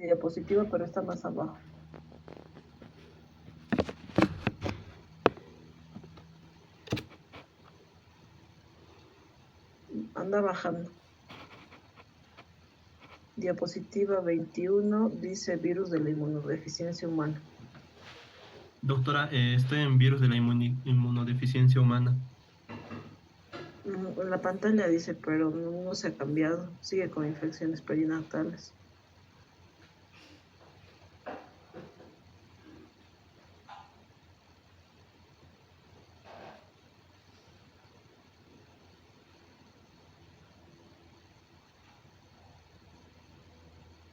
diapositiva, pero está más abajo. Anda bajando. Diapositiva 21 dice virus de la inmunodeficiencia humana. Doctora, estoy en virus de la inmunodeficiencia humana. En la pantalla dice, pero no se ha cambiado. Sigue con infecciones perinatales.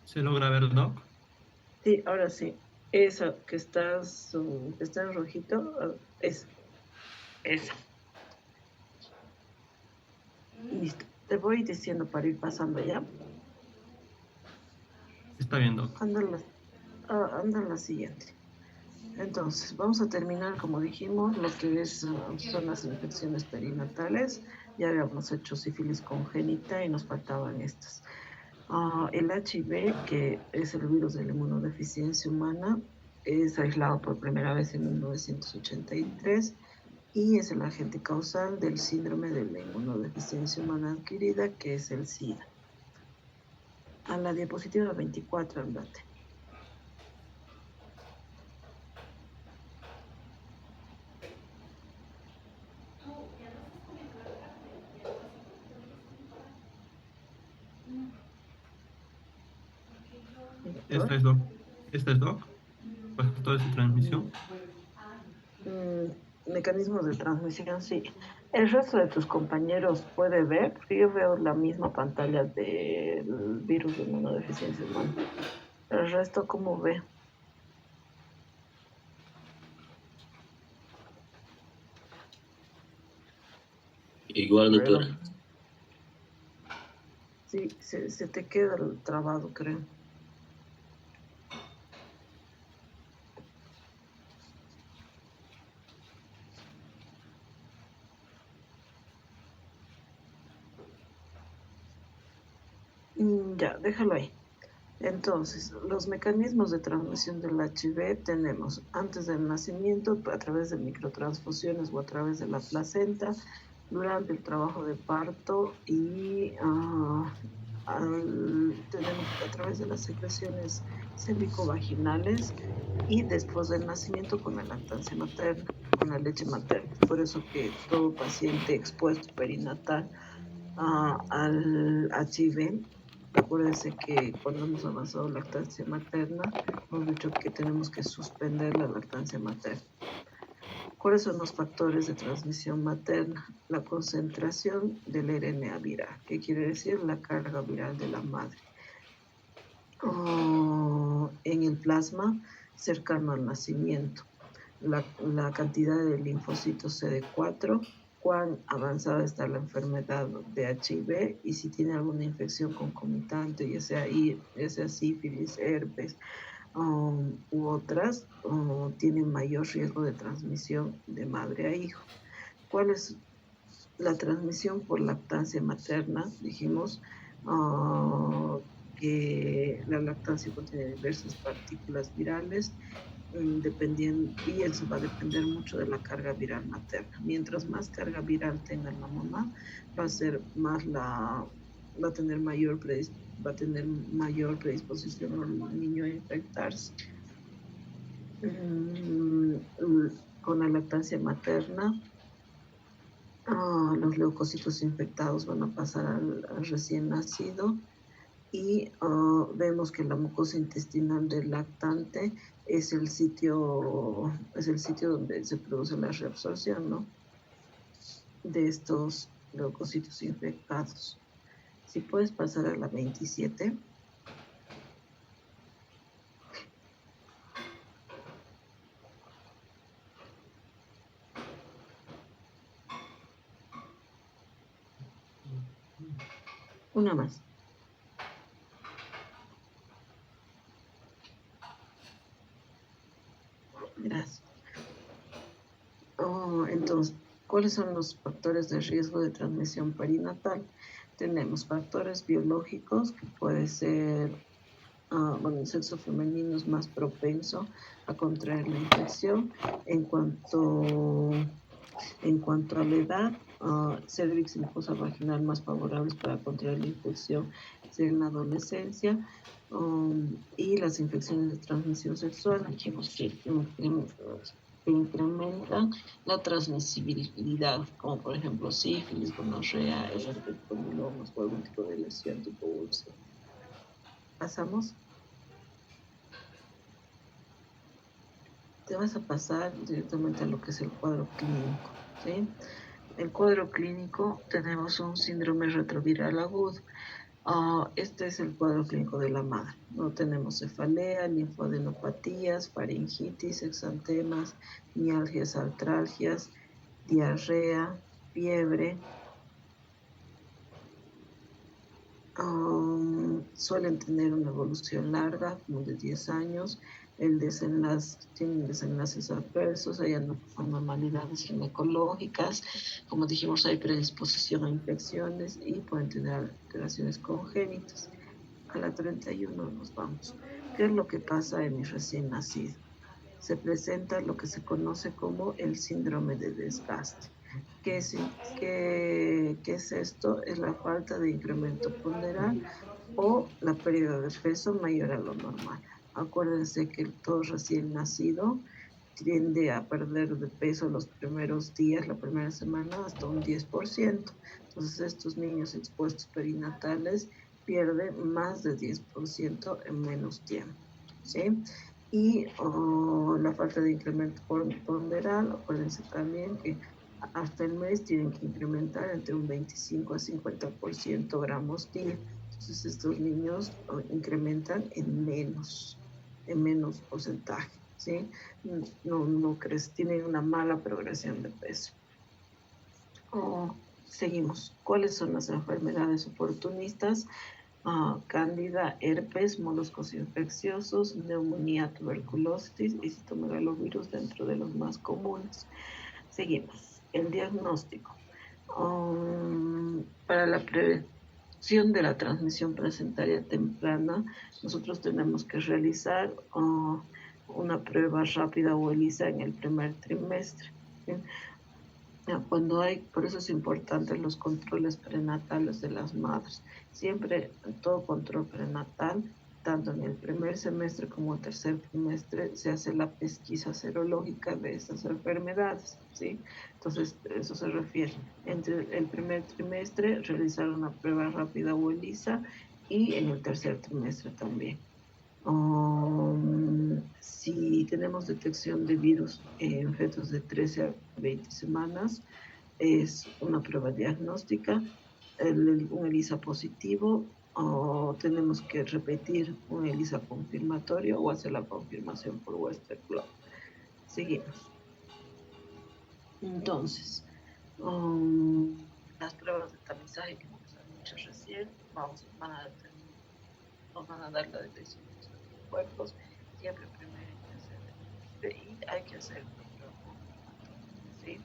¿Se logra ver, Doc? Sí, ahora sí. Esa que está en rojito, esa. Listo. Te voy diciendo para ir pasando ya. Está bien, Doc. Anda la siguiente. Entonces, vamos a terminar, como dijimos, lo que son las infecciones perinatales. Ya habíamos hecho sífilis congénita y nos faltaban estas. El HIV, que es el virus de la inmunodeficiencia humana, es aislado por primera vez en 1983 y es el agente causal del síndrome de la inmunodeficiencia humana adquirida, que es el SIDA. A la diapositiva 24, andate. Esta es, Doc. Esta es, Doc. Factores de transmisión. Mecanismos de transmisión, sí. El resto de tus compañeros puede ver, porque yo veo la misma pantalla del virus de inmunodeficiencia humana. El resto, ¿cómo ve? Igual, doctora. Sí, se te queda trabado, creo. Ya, déjalo ahí. Entonces, los mecanismos de transmisión del HIV tenemos antes del nacimiento, a través de microtransfusiones o a través de la placenta, durante el trabajo de parto y tenemos a través de las secreciones célico-vaginales y después del nacimiento con la lactancia materna, con la leche materna. Por eso que todo paciente expuesto perinatal al HIV, acuérdense que cuando hemos avanzado lactancia materna, hemos dicho que tenemos que suspender la lactancia materna. ¿Cuáles son los factores de transmisión materna? La concentración del RNA viral, que quiere decir la carga viral de la madre. En el plasma cercano al nacimiento, la cantidad de linfocitos CD4, cuán avanzada está la enfermedad de HIV y si tiene alguna infección concomitante, ya sea sífilis, herpes u otras, tienen mayor riesgo de transmisión de madre a hijo. ¿Cuál es la transmisión por lactancia materna? Dijimos que la lactancia contiene diversas partículas virales y eso va a depender mucho de la carga viral materna. Mientras más carga viral tenga la mamá, va a tener mayor predisposición al niño a infectarse. Con la lactancia materna, los leucocitos infectados van a pasar al recién nacido y vemos que la mucosa intestinal del lactante es el sitio donde se produce la reabsorción, ¿no?, de estos leucocitos infectados. Si puedes pasar a la 27. Una más. Gracias. Entonces, ¿cuáles son los factores de riesgo de transmisión perinatal? Tenemos factores biológicos, que puede ser bueno, el sexo femenino es más propenso a contraer la infección. En cuanto a la edad, cervix y mucosa vaginal más favorables para contraer la infección en la adolescencia, y las infecciones de transmisión sexual, dijimos que incrementan la transmisibilidad, como por ejemplo sífilis, gonorrea, el herpes, papillomas o algún tipo de lesión tipo úlcera. Pasamos. Te vas a pasar directamente a lo que es el cuadro clínico, ¿sí? El cuadro clínico tenemos un síndrome retroviral agudo. Este es el cuadro clínico de la madre. No tenemos cefalea, linfadenopatías, faringitis, exantemas, mialgias, artralgias, diarrea, fiebre. Suelen tener una evolución larga, como de 10 años. Tienen desenlaces adversos, hay anormalidades ginecológicas, como dijimos, hay predisposición a infecciones y pueden tener alteraciones congénitas. A la 31 nos vamos. ¿Qué es lo que pasa en mi recién nacido? Se presenta lo que se conoce como el síndrome de desgaste. ¿Qué es, qué es esto? Es la falta de incremento ponderal o la pérdida de peso mayor a lo normal. Acuérdense que todo recién nacido tiende a perder de peso los primeros días, la primera semana, hasta un 10%. Entonces, estos niños expuestos perinatales pierden más de 10% en menos tiempo, ¿sí? Y la falta de incremento ponderal, acuérdense también que hasta el mes tienen que incrementar entre un 25 a 50% gramos día. Entonces estos niños incrementan en menos porcentaje, ¿sí? No tienen una mala progresión de peso. Seguimos. ¿Cuáles son las enfermedades oportunistas? Cándida, herpes, moluscos infecciosos, neumonía, tuberculosis y citomegalovirus dentro de los más comunes. Seguimos. El diagnóstico. Para la prevención de la transmisión placentaria temprana, nosotros tenemos que realizar una prueba rápida o ELISA en el primer trimestre. ¿Sí? Por eso es importante los controles prenatales de las madres. Siempre todo control prenatal, tanto en el primer semestre como el tercer trimestre, se hace la pesquisa serológica de estas enfermedades, ¿sí? Entonces, eso se refiere. Entre el primer trimestre, realizar una prueba rápida o ELISA y en el tercer trimestre también. Si tenemos detección de virus en fetos de 13 a 20 semanas, es una prueba diagnóstica, un ELISA positivo, o tenemos que repetir un ELISA confirmatorio o hacer la confirmación por Western Blot. Seguimos. Entonces, las pruebas de tamizaje que hemos dicho recién, nos van a dar la detección de los anticuerpos, siempre primero y tercer trimestre, y hay que hacer una prueba confirmatoria, ¿sí?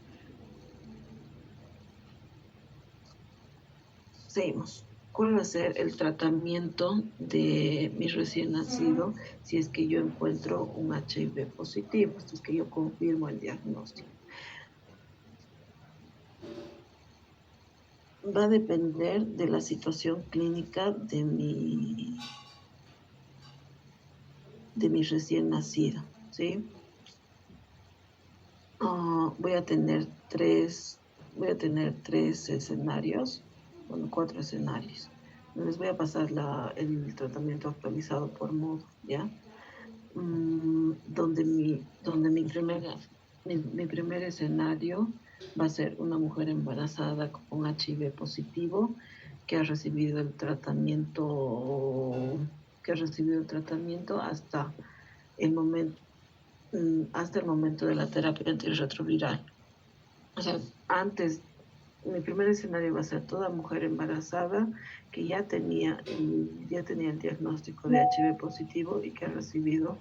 Seguimos. ¿Cuál va a ser el tratamiento de mi recién nacido si es que yo encuentro un HIV positivo, si es que yo confirmo el diagnóstico? Va a depender de la situación clínica de mi recién nacido, ¿sí? Voy a tener tres escenarios, bueno, 4 escenarios. Les voy a pasar el tratamiento actualizado por Moodle, ¿ya? Donde mi primer escenario va a ser una mujer embarazada con HIV positivo que ha recibido el tratamiento el momento hasta el momento de la terapia antirretroviral. O sea, mi primer escenario va a ser toda mujer embarazada que ya tenía el diagnóstico de HIV positivo y que ha recibido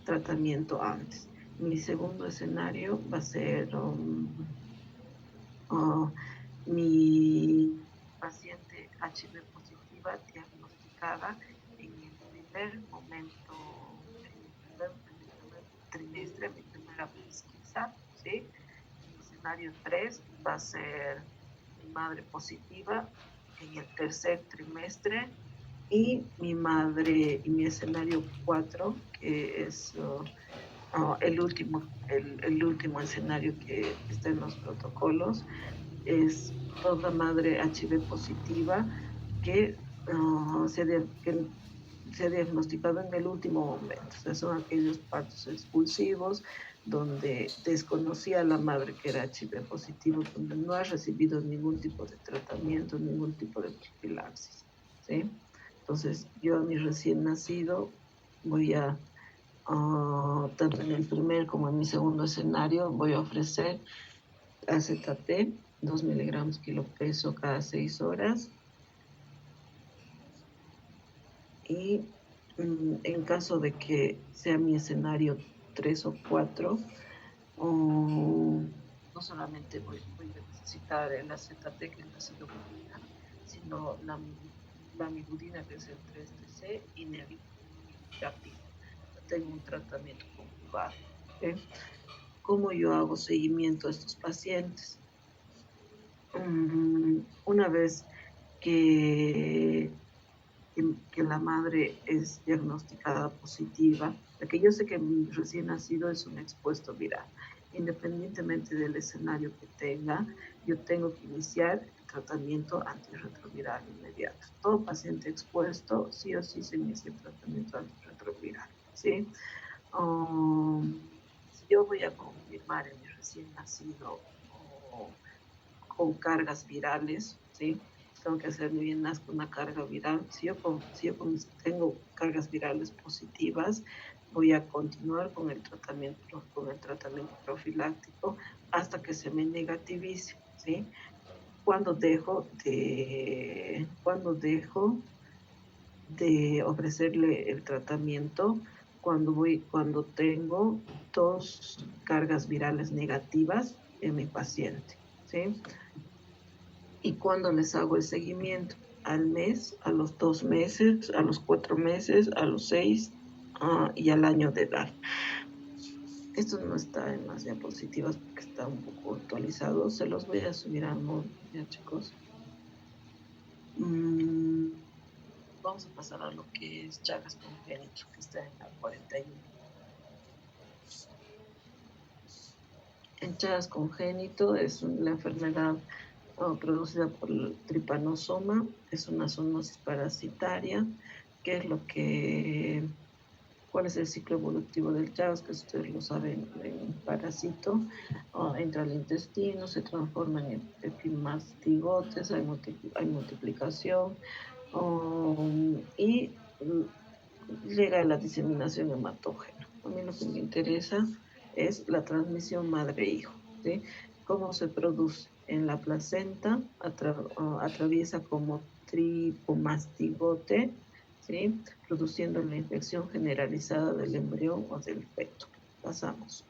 tratamiento antes. Mi segundo escenario va a ser mi paciente HIV positiva diagnosticada en el primer momento momento, en mi primer trimestre, mi primera pesquisa, ¿sí? El escenario 3 va a ser mi madre positiva en el tercer trimestre y mi madre y mi escenario 4, que es el último escenario que está en los protocolos, es toda madre HIV positiva que, que se ha diagnosticado en el último momento. O sea, son aquellos partos expulsivos donde desconocía a la madre que era HIV positivo, donde no ha recibido ningún tipo de tratamiento, ningún tipo de profilaxis, ¿sí? Entonces, yo a mi recién nacido voy a, tanto en el primer como en mi segundo escenario, voy a ofrecer AZT, 2 miligramos kilo peso cada 6 horas. Y en caso de que sea mi escenario 3 o 4, no solamente voy a necesitar el AZT, que es la acidobudina, sino la amibudina, que es el 3-TC, y nevirapina. Tengo un tratamiento conjugado. ¿Okay? ¿Cómo yo hago seguimiento a estos pacientes? Una vez que, que la madre es diagnosticada positiva, que yo sé que mi recién nacido es un expuesto viral. Independientemente del escenario que tenga, yo tengo que iniciar el tratamiento antirretroviral inmediato. Todo paciente expuesto, sí o sí se inicia el tratamiento antirretroviral, ¿sí? Si yo voy a confirmar en mi recién nacido con cargas virales, ¿sí? Tengo que hacer bien nazco una carga viral. Si yo tengo cargas virales positivas, voy a continuar con el tratamiento profiláctico hasta que se me negativice, ¿sí? Cuando dejo de ofrecerle el tratamiento, cuando tengo 2 cargas virales negativas en mi paciente, ¿sí? Y cuando les hago el seguimiento, al mes, a los 2 meses, a los 4 meses, a los 6 y al año de edad. Esto no está en las diapositivas porque está un poco actualizado. Se los voy a subir al móvil, ya chicos. Vamos a pasar a lo que es Chagas congénito, que está en la 41. En Chagas congénito es la enfermedad producida por el tripanosoma, es una zoonosis parasitaria, que es cuál es el ciclo evolutivo del Chagas, que ustedes lo saben, en parásito, entra al intestino, se transforma en epimastigotes, hay multiplicación, y llega a la diseminación hematógena. A mí lo que me interesa es la transmisión madre-hijo, ¿sí? ¿Cómo se produce? En la placenta, atraviesa como tripomastigote, ¿sí? Produciendo la infección generalizada del embrión o del feto. Pasamos.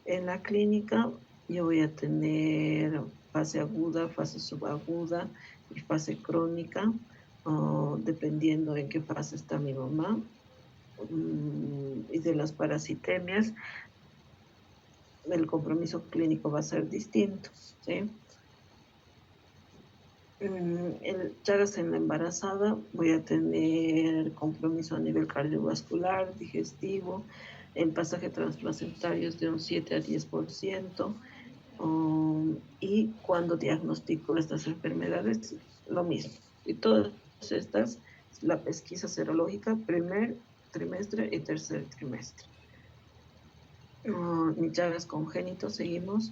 En la clínica yo voy a tener fase aguda, fase subaguda y fase crónica, dependiendo en qué fase está mi mamá. Y de las parasitemias, el compromiso clínico va a ser distinto, ¿sí? El Chagas en la embarazada, voy a tener compromiso a nivel cardiovascular, digestivo, el pasaje transplacentario es de un 7 a 10%, y cuando diagnostico estas enfermedades, lo mismo. Y todas estas, la pesquisa serológica, primer trimestre y tercer trimestre. Ni Chagas congénito, seguimos.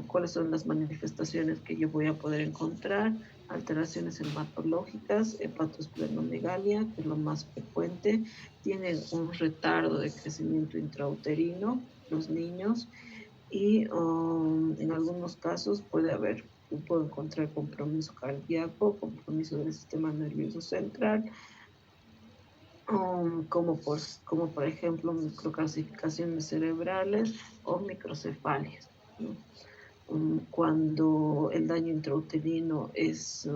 ¿Cuáles son las manifestaciones que yo voy a poder encontrar? Alteraciones hematológicas, hepatosplenomegalia, que es lo más frecuente. Tienen un retardo de crecimiento intrauterino los niños, y en algunos casos puedo encontrar compromiso cardíaco, compromiso del sistema nervioso central, como por ejemplo microcalcificaciones cerebrales o microcefalias, ¿no? Cuando el daño intrauterino es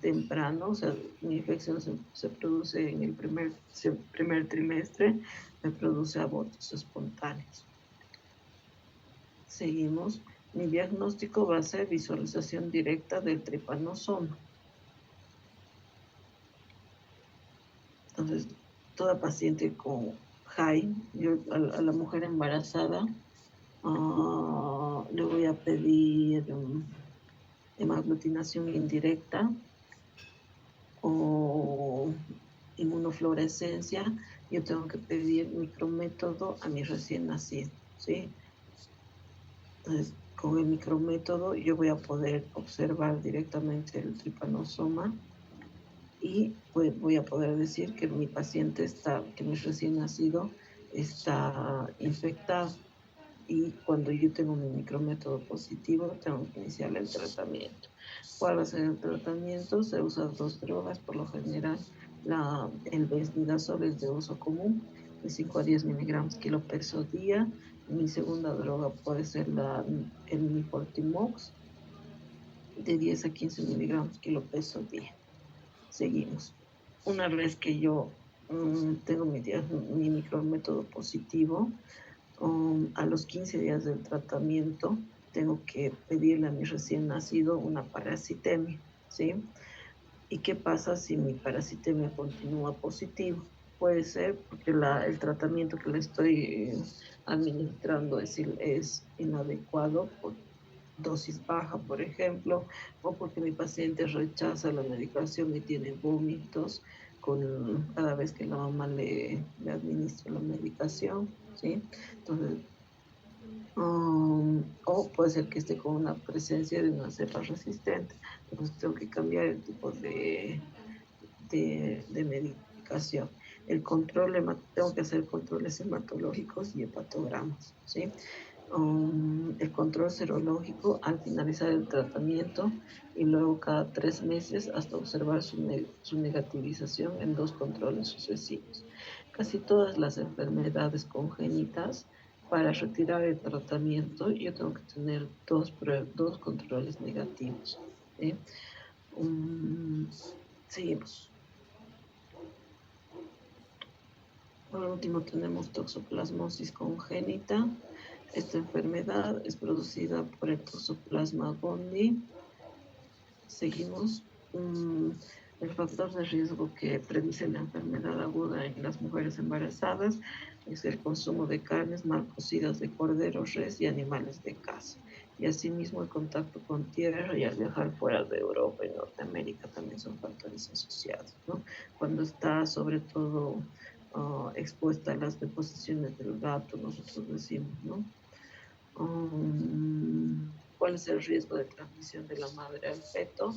temprano, o sea, mi infección se produce en el primer trimestre, me produce abortos espontáneos. Seguimos. Mi diagnóstico va a ser visualización directa del tripanosoma. Entonces, toda paciente con HAI, yo a la mujer embarazada, le voy a pedir hemaglutinación indirecta o inmunofluorescencia. Yo tengo que pedir micrométodo a mi recién nacido, ¿sí? Entonces, con el micrométodo yo voy a poder observar directamente el tripanosoma y pues voy a poder decir que mi paciente que mi recién nacido está infectado. Y cuando yo tengo mi micrométodo positivo, tengo que iniciar el tratamiento. ¿Cuál va a ser el tratamiento? Se usan 2 drogas, por lo general. El Besnidazol es de uso común, de 5 a 10 miligramos kilo peso día. Mi segunda droga puede ser el Nifortimox, de 10 a 15 miligramos kilo peso día. Seguimos. Una vez que yo tengo mi micrométodo positivo, a los 15 días del tratamiento, tengo que pedirle a mi recién nacido una parasitemia, ¿sí? ¿Y qué pasa si mi parasitemia continúa positivo? Puede ser porque el tratamiento que le estoy administrando es inadecuado por dosis baja, por ejemplo, o porque mi paciente rechaza la medicación y tiene vómitos cada vez que la mamá le administra la medicación, ¿sí? Entonces, o puede ser que esté con una presencia de una cepa resistente. Entonces tengo que cambiar el tipo de medicación. Tengo que hacer controles hematológicos y hepatogramas, ¿sí? El control serológico al finalizar el tratamiento y luego cada 3 meses hasta observar su negativización en 2 controles sucesivos. Casi todas las enfermedades congénitas, para retirar el tratamiento, yo tengo que tener dos controles negativos, ¿sí? Seguimos. Por último, tenemos toxoplasmosis congénita. Esta enfermedad es producida por el Toxoplasma gondii. Seguimos. El factor de riesgo que predice la enfermedad aguda en las mujeres embarazadas es el consumo de carnes mal cocidas de cordero, res y animales de caza. Y asimismo el contacto con tierra y al viajar fuera de Europa y Norteamérica también son factores asociados, ¿no? Cuando está sobre todo expuesta a las deposiciones del gato, nosotros decimos, ¿no? ¿Cuál es el riesgo de transmisión de la madre al feto?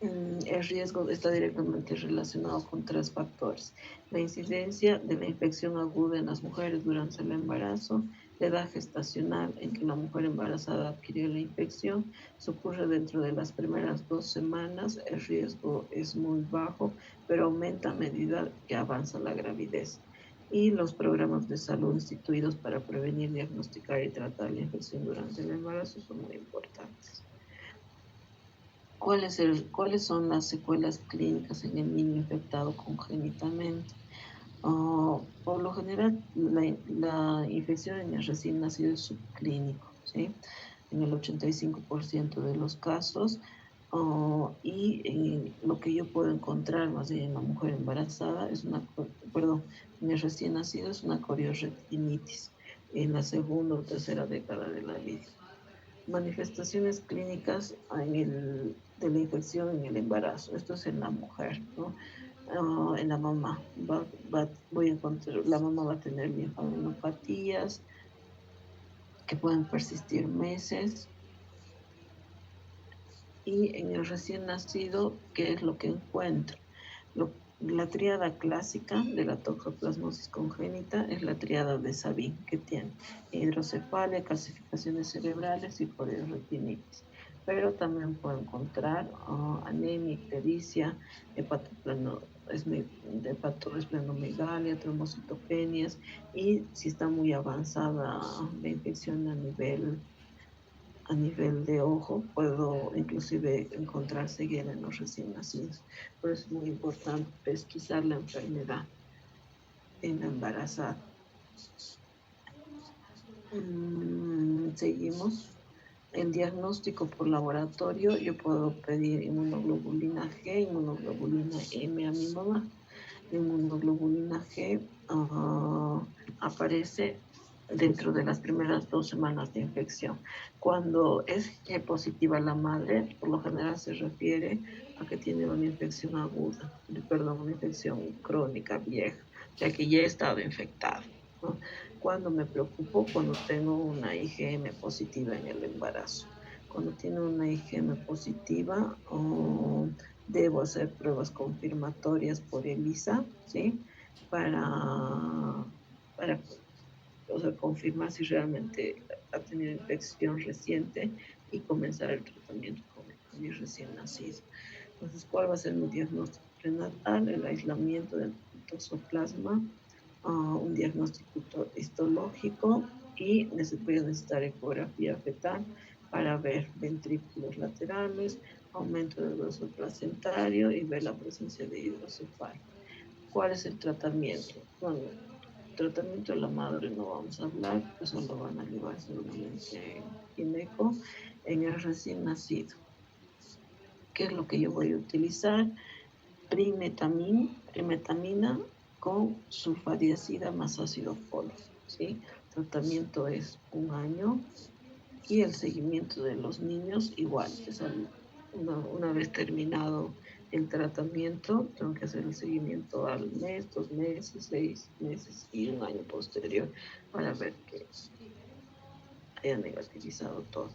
El riesgo está directamente relacionado con 3 factores: la incidencia de la infección aguda en las mujeres durante el embarazo, la edad gestacional en que la mujer embarazada adquirió la infección. Si ocurre dentro de las primeras 2 semanas, el riesgo es muy bajo, pero aumenta a medida que avanza la gravidez. Y los programas de salud instituidos para prevenir, diagnosticar y tratar la infección durante el embarazo son muy importantes. ¿Cuáles son las secuelas clínicas en el niño infectado congénitamente? Por lo general, la infección en el recién nacido es subclínico, ¿sí? En el 85% de los casos. Y lo que yo puedo encontrar más bien en la mujer embarazada en el recién nacido es una coriorretinitis en la segunda o tercera década de la vida. Manifestaciones clínicas de la infección en el embarazo. Esto es en la mujer, ¿no? En la mamá. Voy a encontrar, la mamá va a tener linfadenopatías que pueden persistir meses. Y en el recién nacido, ¿qué es lo que encuentro? La tríada clásica de la toxoplasmosis congénita es la tríada de Sabin, que tiene hidrocefalia, calcificaciones cerebrales y coriorretinitis. Pero también puedo encontrar anemia, ictericia, de patolosplenomegalia, trombocitopenias, y si está muy avanzada la infección a nivel de ojo, puedo inclusive encontrar ceguera en los recién nacidos. Por eso es muy importante pesquisar la enfermedad en la embarazada. Seguimos. El diagnóstico por laboratorio, yo puedo pedir inmunoglobulina G, inmunoglobulina M a mi mamá. La inmunoglobulina G aparece dentro de las primeras 2 semanas de infección. Cuando es G positiva la madre, por lo general se refiere a que tiene una infección aguda, perdón, una infección crónica vieja, o sea que ya he estado infectado, ¿no? Cuando me preocupo, cuando tengo una IgM positiva en el embarazo. Cuando tiene una IgM positiva, debo hacer pruebas confirmatorias por ELISA, ¿sí? Para o sea, confirmar si realmente ha tenido infección reciente y comenzar el tratamiento con mi recién nacido. Entonces, ¿cuál va a ser mi diagnóstico prenatal? El aislamiento del toxoplasma, un diagnóstico histológico, y voy a necesitar ecografía fetal para ver ventrículos laterales, aumento del grosor placentario y ver la presencia de hidrocefalia. ¿Cuál es el tratamiento? Bueno, tratamiento de la madre no vamos a hablar, eso lo van a llevar seguramente en gineco. En el recién nacido, ¿qué es lo que yo voy a utilizar? Primetamina con sulfadiazida más ácido fólico, ¿sí? El tratamiento es 1 año, y el seguimiento de los niños igual. Una vez terminado el tratamiento, tengo que hacer el seguimiento al mes, 2 meses, 6 meses y 1 año posterior para ver que haya negativizado todo.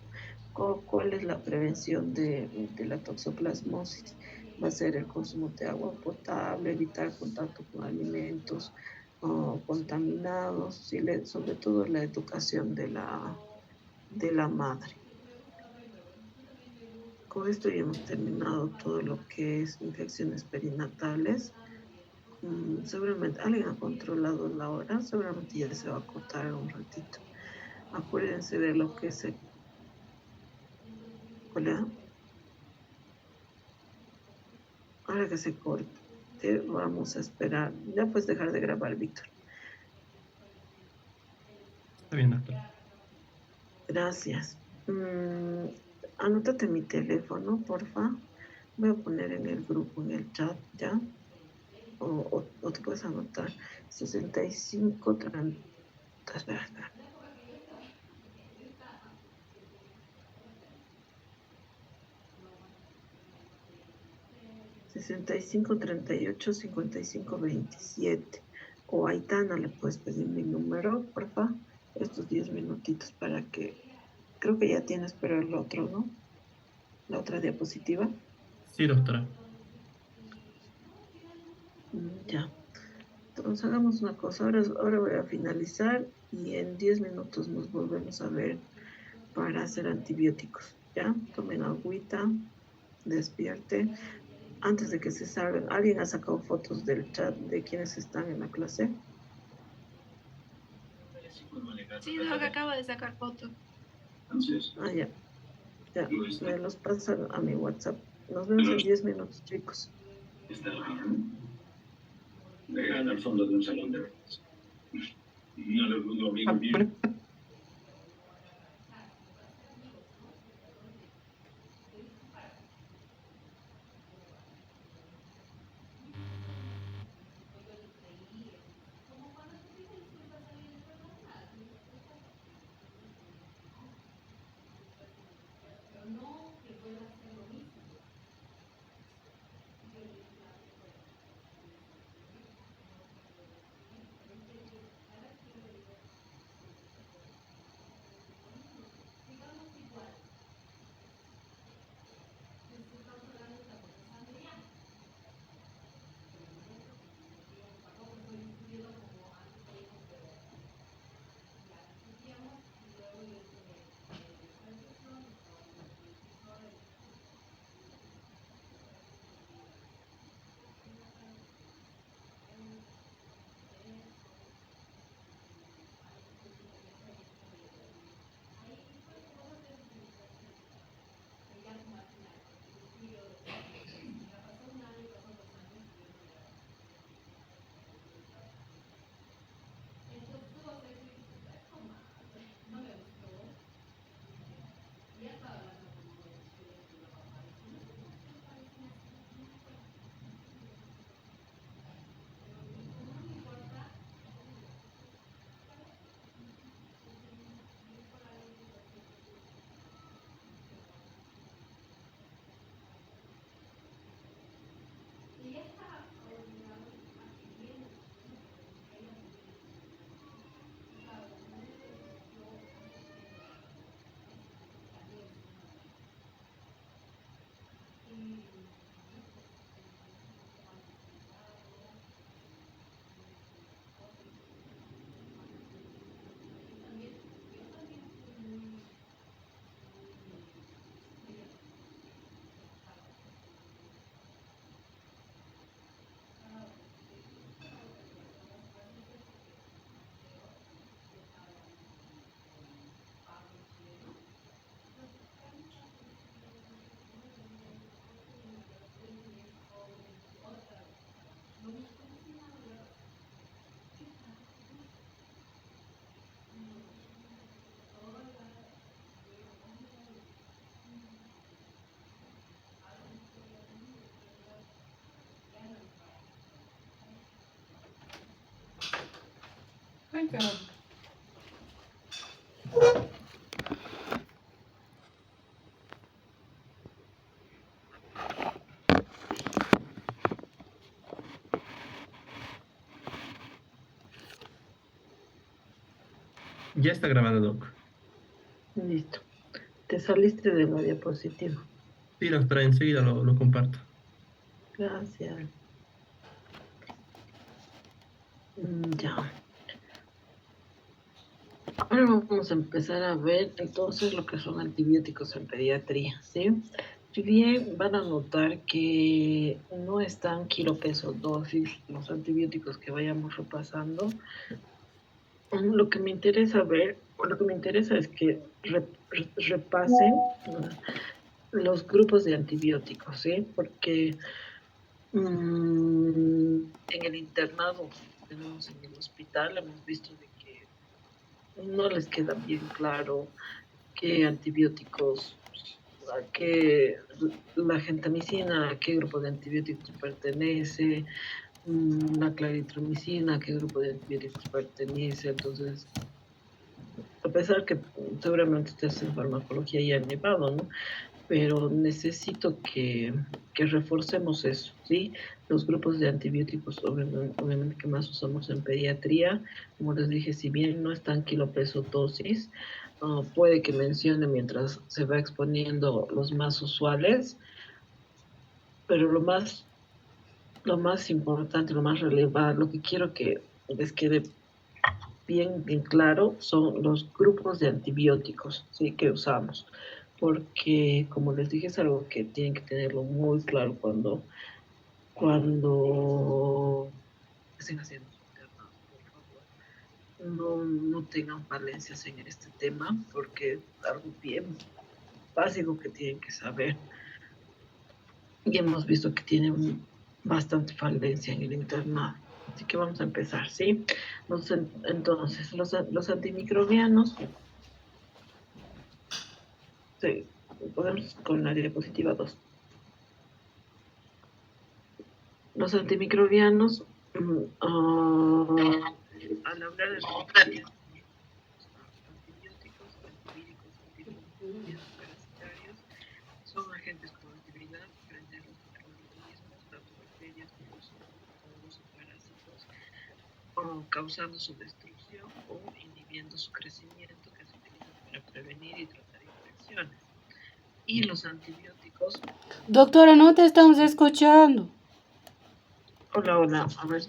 ¿Cuál es la prevención de la toxoplasmosis? Va a ser el consumo de agua potable, evitar contacto con alimentos contaminados, ¿sí? Sobre todo la educación de la madre. Con esto ya hemos terminado todo lo que es infecciones perinatales. Seguramente alguien ha controlado la hora, seguramente ya se va a cortar un ratito. Acuérdense de lo que se... Hola, ahora que se corte, vamos a esperar. Ya puedes dejar de grabar, Víctor. Está bien, doctor. Gracias. Anótate mi teléfono, porfa. Voy a poner en el grupo, en el chat, ¿ya? O te puedes anotar 65 30. Espera. 65 38 55 27. O a Aitana le puedes pedir mi número, porfa. Estos 10 minutitos para que... Creo que ya tienes, pero el otro, ¿no? La otra diapositiva. Sí, doctora. Ya. Entonces hagamos una cosa. Ahora voy a finalizar y en 10 minutos nos volvemos a ver para hacer antibióticos. ¿Ya? Tomen agüita, despierte. Antes de que se salgan, ¿alguien ha sacado fotos del chat de quienes están en la clase? Sí, Doc, acabo de sacar foto. Ah, ya. Ya, me los pasan a mi WhatsApp. Nos vemos en 10 minutos, chicos. Vean al fondo de un salón de eventos. No lo dudo, amigo mío. Ay, caramba. Ya está grabando, Doc. Listo. Te saliste de la diapositiva. Sí, doctora, enseguida lo comparto. Gracias. Ya. Ahora vamos a empezar a ver entonces lo que son antibióticos en pediatría, ¿sí? Si bien van a notar que no están kilo peso dosis los antibióticos que vayamos repasando, lo que me interesa ver, o lo que me interesa es que repasen los grupos de antibióticos, ¿sí? Porque en el internado que tenemos en el hospital hemos visto de que no les queda bien claro qué antibióticos, a qué la gentamicina, a qué grupo de antibióticos pertenece, la claritromicina, a qué grupo de antibióticos pertenece. Entonces, a pesar que seguramente ustedes en farmacología ya han llevado, ¿no? Pero necesito que reforcemos eso, ¿sí? Los grupos de antibióticos, obviamente que más usamos en pediatría, como les dije, si bien no están kilopeso dosis, puede que mencione mientras se va exponiendo los más usuales, pero lo más importante, lo más relevante, lo que quiero que les quede bien claro son los grupos de antibióticos, ¿sí? Que usamos, porque como les dije es algo que tienen que tenerlo muy claro cuando estén haciendo su internado, por favor. No tengan falencias en este tema, porque es algo bien básico que tienen que saber. Y hemos visto que tienen bastante falencia en el internado. Así que vamos a empezar, ¿sí? Entonces, los antimicrobianos, sí, podemos con la diapositiva 2. Los antimicrobianos, al hablar de antibióticos, antivíricos, antifúngicos, parasitarios, son agentes con actividad frente a los microorganismos, tanto bacterias, virus, hongos o parásitos, causando su destrucción o inhibiendo su crecimiento, que se utilizan para prevenir y tratar infecciones. Y los antibióticos. Doctora, no te estamos escuchando. Hola, a ver.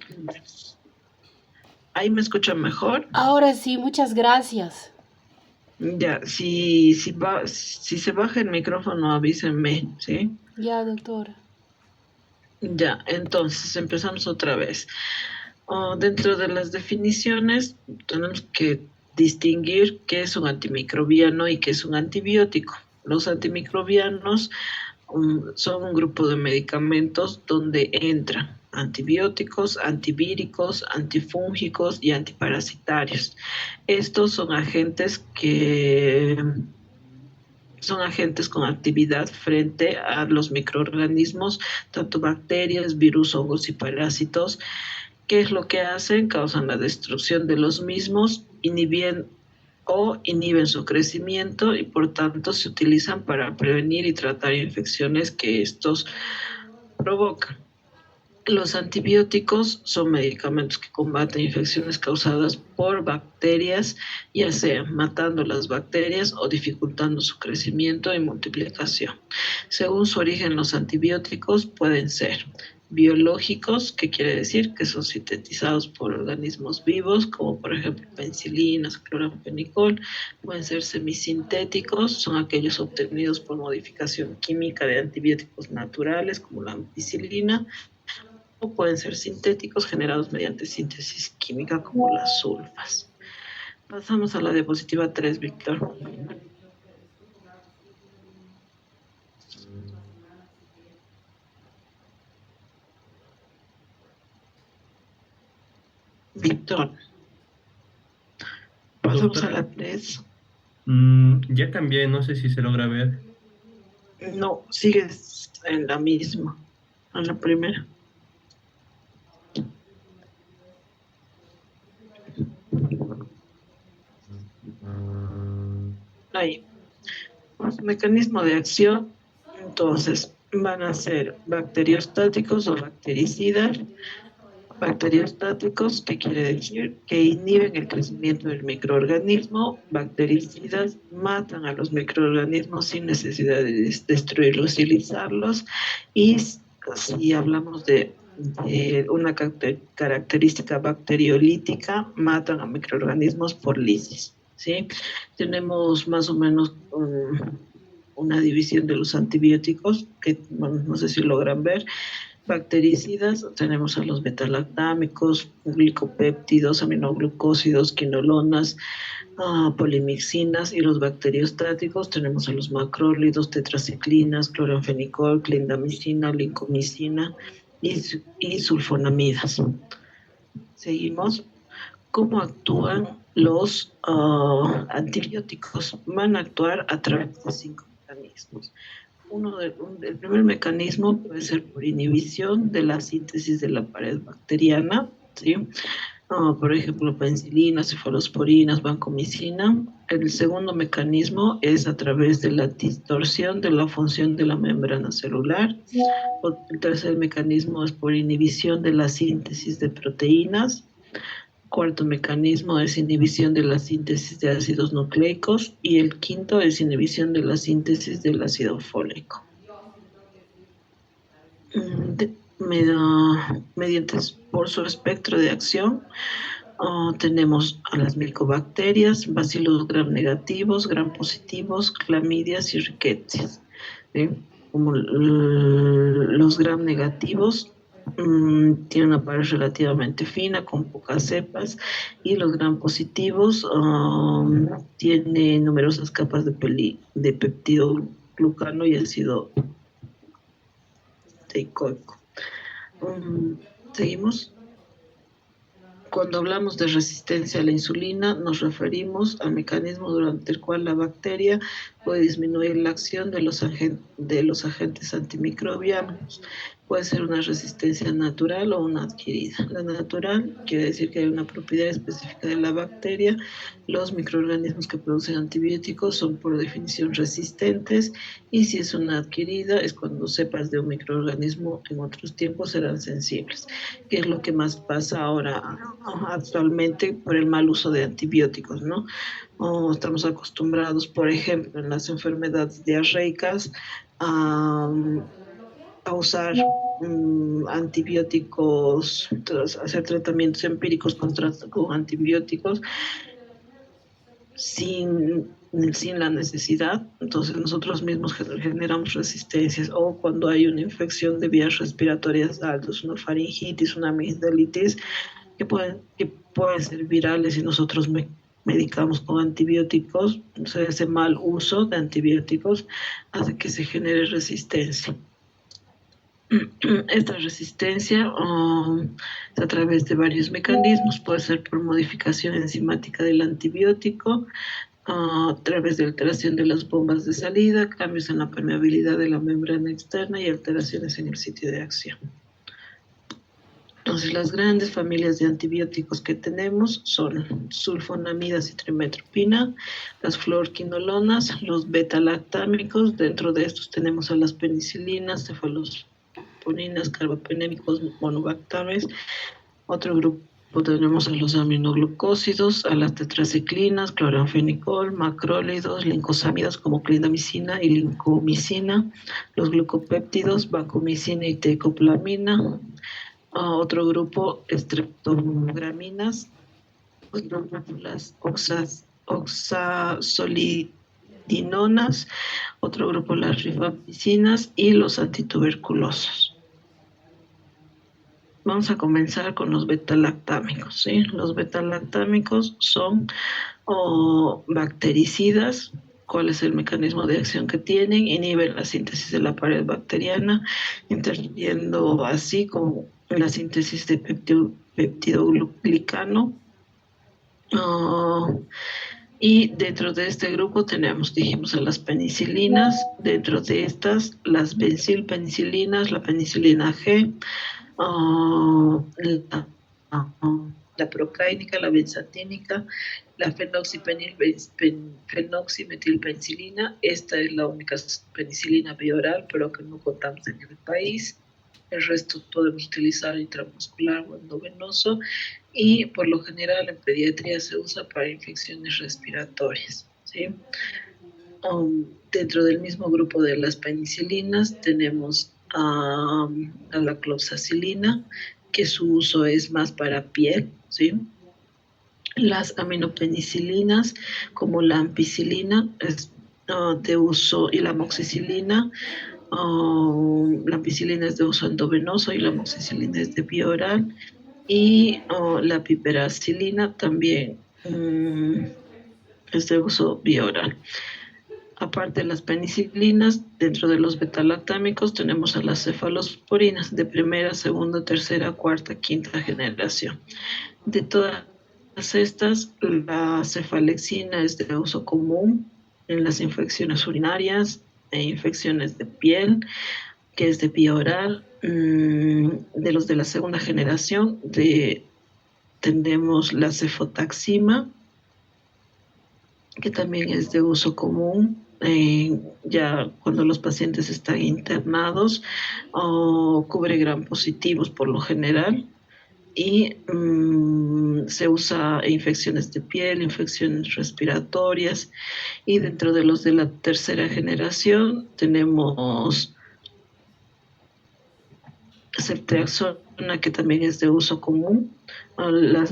¿Ahí me escuchan mejor? Ahora sí, muchas gracias. Ya, si se baja el micrófono, avísenme, ¿sí? Ya, doctora. Ya, entonces empezamos otra vez. Dentro de las definiciones tenemos que distinguir qué es un antimicrobiano y qué es un antibiótico. Los antimicrobianos son un grupo de medicamentos donde entran antibióticos, antivíricos, antifúngicos y antiparasitarios. Estos son agentes con actividad frente a los microorganismos, tanto bacterias, virus, hongos y parásitos. ¿Qué es lo que hacen? Causan la destrucción de los mismos, inhiben su crecimiento y por tanto se utilizan para prevenir y tratar infecciones que estos provocan. Los antibióticos son medicamentos que combaten infecciones causadas por bacterias, ya sea matando las bacterias o dificultando su crecimiento y multiplicación. Según su origen, los antibióticos pueden ser biológicos, que quiere decir que son sintetizados por organismos vivos, como por ejemplo penicilinas, cloramfenicol. Pueden ser semisintéticos, son aquellos obtenidos por modificación química de antibióticos naturales, como la ampicilina, o pueden ser sintéticos generados mediante síntesis química, como las sulfas. Pasamos a la diapositiva 3, Víctor. Víctor. Pasamos Doctora, a la 3. Ya cambié, no sé si se logra ver. No, sigues en la misma, en la primera. ahí. Su mecanismo de acción, entonces, van a ser bacteriostáticos o bactericidas. Bacteriostáticos, que quiere decir que inhiben el crecimiento del microorganismo. Bactericidas matan a los microorganismos sin necesidad de destruirlos, utilizarlos. Y si hablamos de una característica bacteriolítica, matan a microorganismos por lisis, ¿sí? Tenemos más o menos una división de los antibióticos, que bueno, no sé si logran ver. Bactericidas, tenemos a los betalactámicos, glicopéptidos, aminoglucósidos, quinolonas, polimixinas, y los bacteriostáticos tenemos a los macrólidos, tetraciclinas, cloranfenicol, clindamicina, lincomicina y sulfonamidas. Seguimos. ¿Cómo actúan los antibióticos? Van a actuar a través de 5 mecanismos. El primer mecanismo puede ser por inhibición de la síntesis de la pared bacteriana, ¿sí? Por ejemplo, penicilina, cefalosporinas, vancomicina. El segundo mecanismo es a través de la distorsión de la función de la membrana celular. El tercer mecanismo es por inhibición de la síntesis de proteínas. Cuarto mecanismo es inhibición de la síntesis de ácidos nucleicos, y el quinto es inhibición de la síntesis del ácido fólico. Mediante por su espectro de acción tenemos a las micobacterias, bacilos gram negativos, gram positivos, clamidias y riquecias, ¿sí? Como los gram negativos tienen una pared relativamente fina, con pocas cepas, y los gram positivos tienen numerosas capas de peptidoglucano y ácido teicoico. Seguimos. Cuando hablamos de resistencia a la insulina, nos referimos al mecanismo durante el cual la bacteria puede disminuir la acción de los agentes antimicrobianos. Puede ser una resistencia natural o una adquirida. La natural quiere decir que hay una propiedad específica de la bacteria. Los microorganismos que producen antibióticos son por definición resistentes, y si es una adquirida es cuando cepas de un microorganismo en otros tiempos serán sensibles, que es lo que más pasa ahora actualmente por el mal uso de antibióticos, ¿no? Estamos acostumbrados, por ejemplo, en las enfermedades diarreicas a usar antibióticos, hacer tratamientos empíricos con antibióticos sin la necesidad. Entonces nosotros mismos generamos resistencias, o cuando hay una infección de vías respiratorias altas, una faringitis, una amigdalitis, que pueden ser virales, y nosotros medicamos con antibióticos. Entonces ese mal uso de antibióticos hace que se genere resistencia. Esta resistencia es a través de varios mecanismos. Puede ser por modificación enzimática del antibiótico, a través de alteración de las bombas de salida, cambios en la permeabilidad de la membrana externa y alteraciones en el sitio de acción. Entonces, las grandes familias de antibióticos que tenemos son sulfonamidas y trimetopina, las fluorquinolonas, los betalactámicos. Dentro de estos tenemos a las penicilinas, cefalosporinas, carbapenémicos, monobactames. Otro grupo tenemos a los aminoglucósidos, a las tetraciclinas, cloranfenicol, macrólidos, lincosamidas como clindamicina y lincomicina, los glucopéptidos, vancomicina y teicoplamina. Otro grupo, streptograminas, otro grupo, las oxazolidinonas, otro grupo, las rifampicinas y los antituberculosos. Vamos a comenzar con los betalactámicos, ¿sí? Los betalactámicos son bactericidas. ¿Cuál es el mecanismo de acción que tienen? Inhiben la síntesis de la pared bacteriana, interfiriendo así con la síntesis de peptidoglicano. Y dentro de este grupo dijimos a las penicilinas. Dentro de estas, las benzilpenicilinas, la penicilina G, la procáinica, la benzatínica, la fenoximetilpenicilina. Esta es la única penicilina bioral, pero que no contamos en el país. El resto podemos utilizar intramuscular o endovenoso, y por lo general en pediatría se usa para infecciones respiratorias, ¿sí? Dentro del mismo grupo de las penicilinas tenemos a la cloxacilina, que su uso es más para piel, ¿sí? Las aminopenicilinas, como la ampicilina, es de uso, y la amoxicilina. La ampicilina es de uso endovenoso y la amoxicilina es de vía oral. Y la piperacilina también es de uso vía oral. Aparte de las penicilinas, dentro de los betalactámicos tenemos a las cefalosporinas de primera, segunda, tercera, cuarta, quinta generación. De todas estas, la cefalexina es de uso común en las infecciones urinarias e infecciones de piel, que es de vía oral. De los de la segunda generación tenemos la cefotaxima, que también es de uso común ya cuando los pacientes están internados, cubre gram positivos por lo general, y se usa en infecciones de piel, infecciones respiratorias. Y dentro de los de la tercera generación tenemos ceftriaxona, que también es de uso común.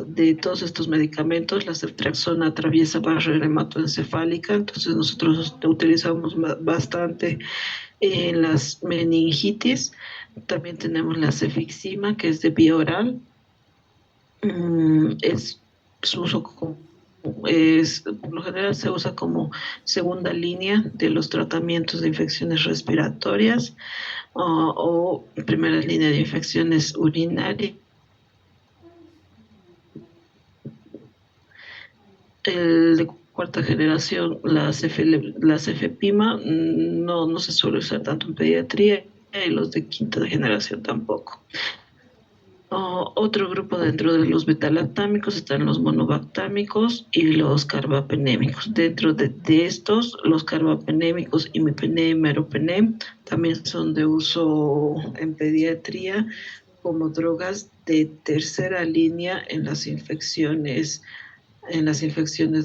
De todos estos medicamentos, la ceftriaxona atraviesa barrera hematoencefálica, entonces nosotros utilizamos bastante en las meningitis. También tenemos la cefixima, que es de vía oral. Su uso por lo general se usa como segunda línea de los tratamientos de infecciones respiratorias, o primera línea de infecciones urinarias. El de cuarta generación, la cefepima, no se suele usar tanto en pediatría, y los de quinta generación tampoco. Otro grupo dentro de los betalactámicos están los monobactámicos y los carbapenémicos. Dentro de estos, los carbapenémicos, imipenem, meropenem, también son de uso en pediatría como drogas de tercera línea en las infecciones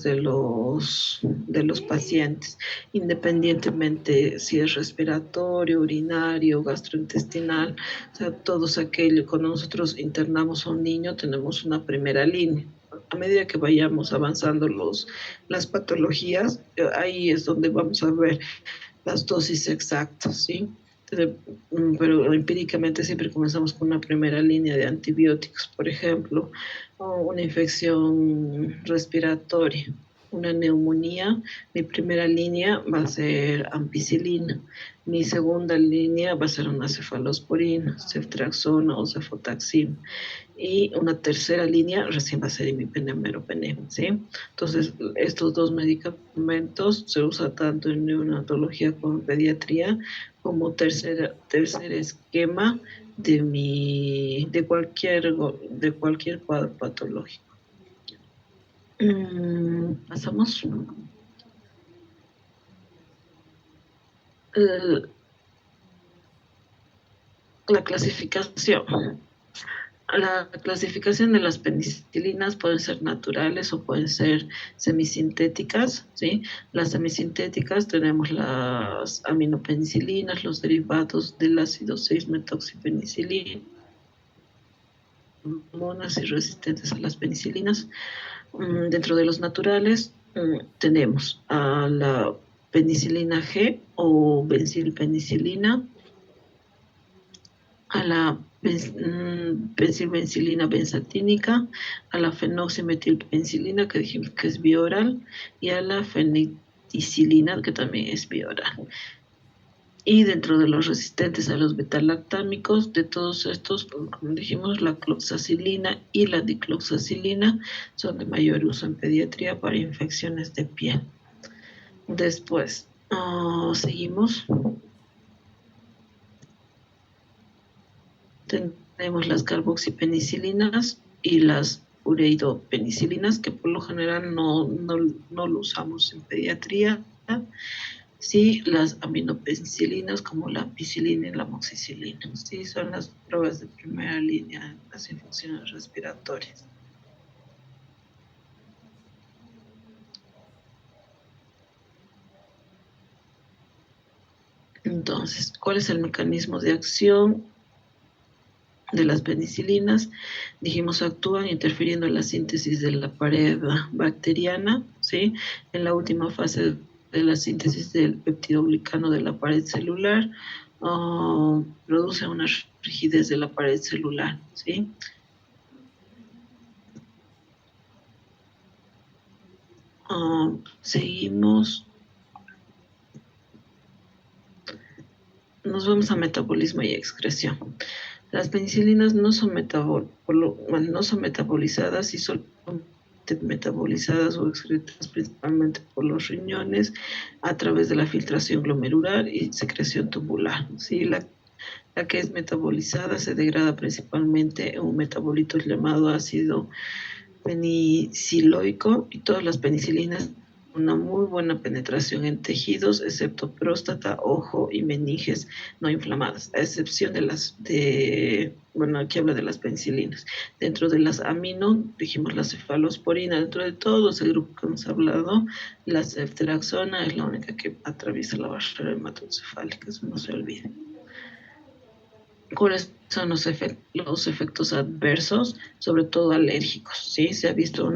de los pacientes, independientemente si es respiratorio, urinario, gastrointestinal. O sea, todos aquellos, cuando nosotros internamos a un niño, tenemos una primera línea. A medida que vayamos avanzando las patologías, ahí es donde vamos a ver las dosis exactas, ¿sí? Pero empíricamente siempre comenzamos con una primera línea de antibióticos. Por ejemplo, una infección respiratoria, una neumonía, mi primera línea va a ser ampicilina, mi segunda línea va a ser una cefalosporina, ceftriaxona o cefotaxima, y una tercera línea recién va a ser imipenem, meropenem, ¿sí? Entonces, estos dos medicamentos se usan tanto en neonatología como en pediatría como tercer esquema de cualquier cuadro patológico. Pasamos. La clasificación. La clasificación de las penicilinas pueden ser naturales o pueden ser semisintéticas, ¿sí? Las semisintéticas tenemos las aminopenicilinas, los derivados del ácido 6-metoxipenicilina, monas y resistentes a las penicilinas. Dentro de los naturales tenemos a la penicilina G o benzilpenicilina, a la penicilina benzatínica, a la fenoximetilpenicilina, que dijimos que es bioral, y a la fenicilina, que también es bioral. Y dentro de los resistentes a los betalactámicos, de todos estos, como dijimos, la cloxacilina y la dicloxacilina son de mayor uso en pediatría para infecciones de piel. Después, seguimos. Tenemos las carboxipenicilinas y las ureidopenicilinas, que por lo general no lo usamos en pediatría. Sí, las aminopenicilinas como la ampicilina y la amoxicilina. Sí, son las drogas de primera línea en las infecciones respiratorias. Entonces, ¿cuál es el mecanismo de acción de las penicilinas? Dijimos, actúan interfiriendo en la síntesis de la pared bacteriana, ¿sí? En la última fase de la síntesis del peptidoglicano de la pared celular, produce una rigidez de la pared celular, ¿sí? Seguimos. Nos vamos a metabolismo y excreción. Las penicilinas no son metabolizadas y son metabolizadas o excretadas principalmente por los riñones a través de la filtración glomerular y secreción tubular. ¿Sí? La que es metabolizada se degrada principalmente en un metabolito llamado ácido peniciloico, y todas las penicilinas una muy buena penetración en tejidos, excepto próstata, ojo y meninges no inflamadas, a excepción bueno, aquí habla de las penicilinas. Dentro de las amino, dijimos la cefalosporina, dentro de todo ese grupo que hemos hablado, la ceftriaxona es la única que atraviesa la barrera hematocefálica, eso no se olvide. ¿Cuáles son los efectos adversos, sobre todo alérgicos? ¿Sí? Se ha visto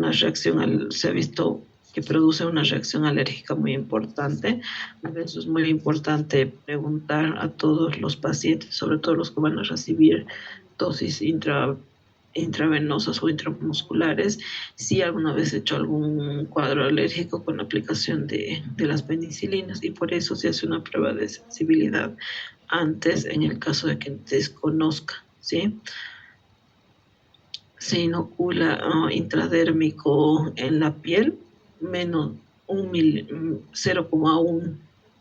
que produce una reacción alérgica muy importante. Por eso es muy importante preguntar a todos los pacientes, sobre todo los que van a recibir dosis intravenosas o intramusculares, si alguna vez he hecho algún cuadro alérgico con la aplicación de las penicilinas, y por eso se hace una prueba de sensibilidad antes, en el caso de que desconozca, ¿sí? Se inocula intradérmico en la piel, menos 0,1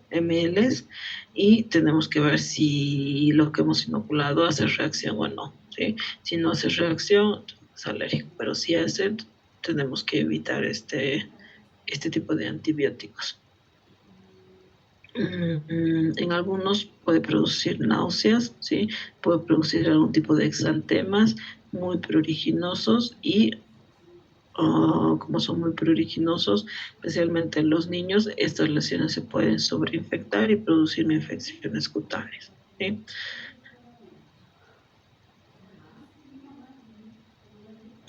ml, y tenemos que ver si lo que hemos inoculado hace reacción o no, ¿sí? Si no hace reacción, es alérgico, pero si hace, tenemos que evitar este tipo de antibióticos. En algunos puede producir náuseas, ¿sí? Puede producir algún tipo de exantemas muy pruriginosos y como son muy pruriginosos, especialmente en los niños, estas lesiones se pueden sobreinfectar y producir infecciones cutáneas, ¿sí?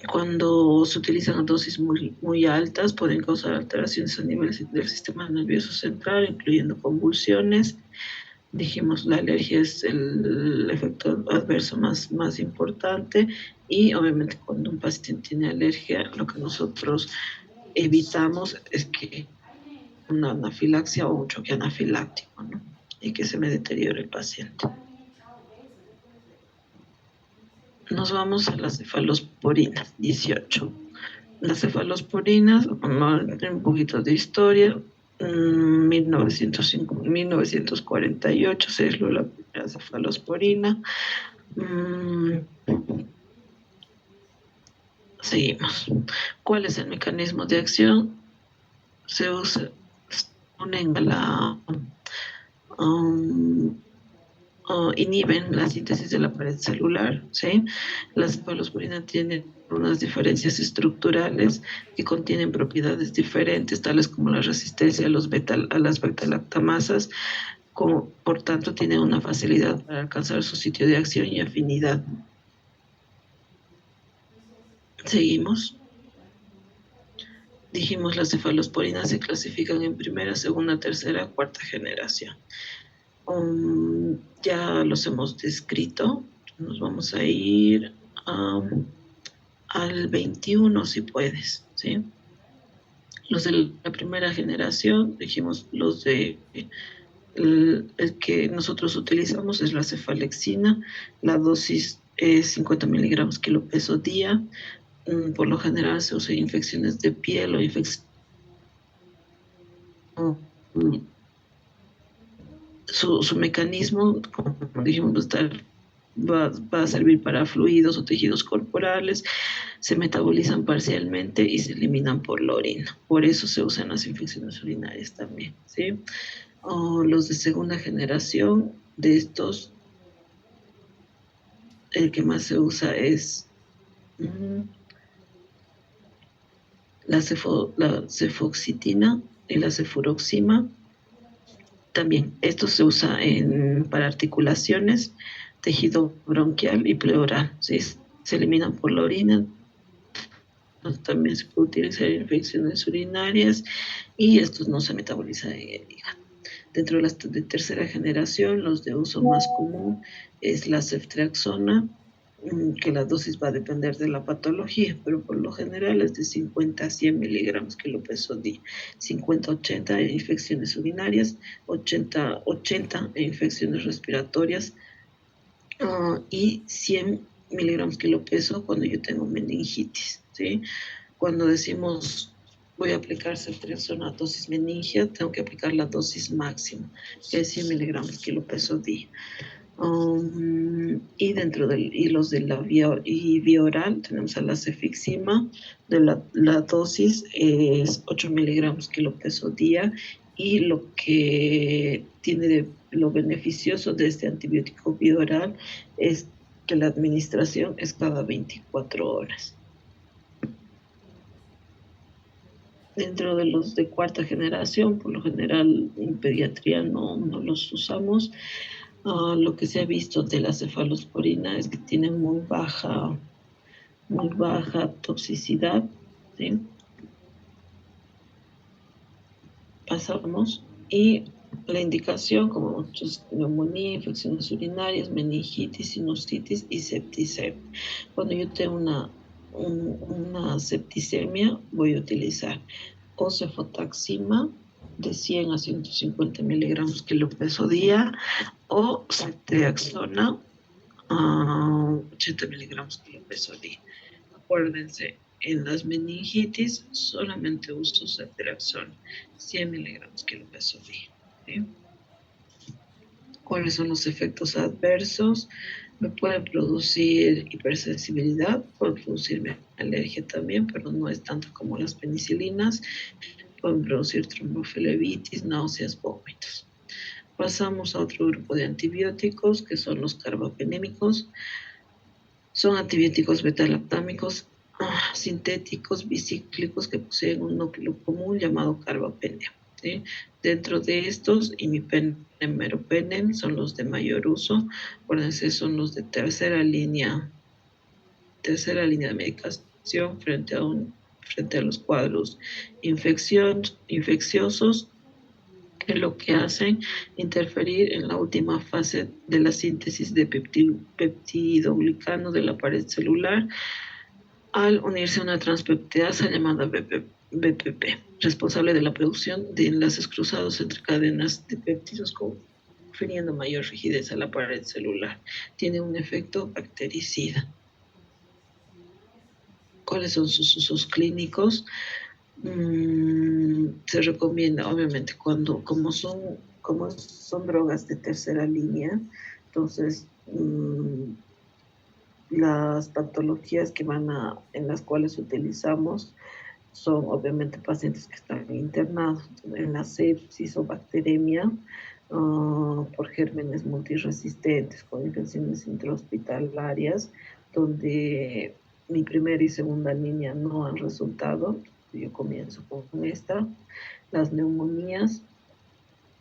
Cuando se utilizan a dosis muy altas, pueden causar alteraciones a nivel del sistema nervioso central, incluyendo convulsiones. Dijimos, la alergia es el efecto adverso más importante, y obviamente cuando un paciente tiene alergia, lo que nosotros evitamos es que una anafilaxia o un choque anafiláctico, ¿no? Y que se me deteriore el paciente. Nos vamos a las cefalosporinas, 18. Las cefalosporinas, un poquito de historia. 1948 se aisló la primera cefalosporina. Seguimos. ¿Cuál es el mecanismo de acción? Se unen a la inhiben la síntesis de la pared celular, ¿sí? Las cefalosporinas tienen unas diferencias estructurales que contienen propiedades diferentes, tales como la resistencia a las beta-lactamasas, por tanto tienen una facilidad para alcanzar su sitio de acción y afinidad. Seguimos. Dijimos, las cefalosporinas se clasifican en primera, segunda, tercera, cuarta generación. Ya los hemos descrito. Nos vamos a ir al 21, si puedes, ¿sí? Los de la primera generación, dijimos, el que nosotros utilizamos es la cefalexina. La dosis es 50 miligramos kilo peso día. Por lo general se usa en infecciones de piel o infecciones. Su mecanismo, como dijimos, va a estar va a servir para fluidos o tejidos corporales, se metabolizan parcialmente y se eliminan por la orina. Por eso se usan las infecciones urinarias también, ¿sí? Los de segunda generación, de estos, el que más se usa es la cefoxitina y la cefuroxima. También esto se usa para articulaciones, tejido bronquial y pleural, ¿sí? Se eliminan por la orina. También se puede utilizar en infecciones urinarias y estos no se metabolizan en el hígado. Dentro de las de tercera generación, los de uso más común es la ceftriaxona, que la dosis va a depender de la patología, pero por lo general es de 50 a 100 miligramos kilo peso día. 50-80 en infecciones urinarias, 80 en infecciones respiratorias y 100 miligramos kilo peso cuando yo tengo meningitis, ¿sí? Cuando decimos voy a aplicar ceftriaxona dosis meningia, tengo que aplicar la dosis máxima, que es 100 miligramos kilo peso día. Y dentro y los de la vía oral tenemos a la cefixima, de la dosis es 8 miligramos kilo peso día, y lo que tiene de lo beneficioso de este antibiótico vía oral es que la administración es cada 24 horas. Dentro de los de cuarta generación, por lo general en pediatría no los usamos. Lo que se ha visto de la cefalosporina es que tienen muy baja toxicidad, ¿sí? Pasamos. Y la indicación, como muchos, neumonía, infecciones urinarias, meningitis, sinusitis y septicemia. Cuando yo tengo una septicemia, voy a utilizar o cefotaxima de 100 a 150 miligramos kilo peso día, o ceftriaxona 80 miligramos kilo peso día. Acuérdense, en las meningitis solamente uso ceftriaxona 100 miligramos kilo peso día, ¿sí? ¿Cuáles son los efectos adversos? Me pueden producir hipersensibilidad, pueden producirme alergia también, pero no es tanto como las penicilinas. Pueden producir tromboflebitis, náuseas, vómitos. Pasamos a otro grupo de antibióticos, que son los carbapenémicos. Son antibióticos betalactámicos sintéticos bicíclicos que poseen un núcleo común llamado carbapenema, ¿sí? Dentro de estos, imipenem, meropenem son los de mayor uso. Acuérdense, son los de tercera línea de medicación frente a los cuadros infecciosos, que lo que hacen interferir en la última fase de la síntesis de peptidoglicano de la pared celular al unirse a una transpeptidasa llamada BPP, responsable de la producción de enlaces cruzados entre cadenas de péptidos, confiriendo mayor rigidez a la pared celular. Tiene un efecto bactericida. ¿Cuáles son sus usos clínicos? Se recomienda, obviamente, como son drogas de tercera línea, entonces las patologías en las cuales utilizamos son obviamente pacientes que están internados en la sepsis o bacteremia por gérmenes multiresistentes con infecciones intrahospitalarias, donde mi primera y segunda línea no han resultado. Yo comienzo con esta. Las neumonías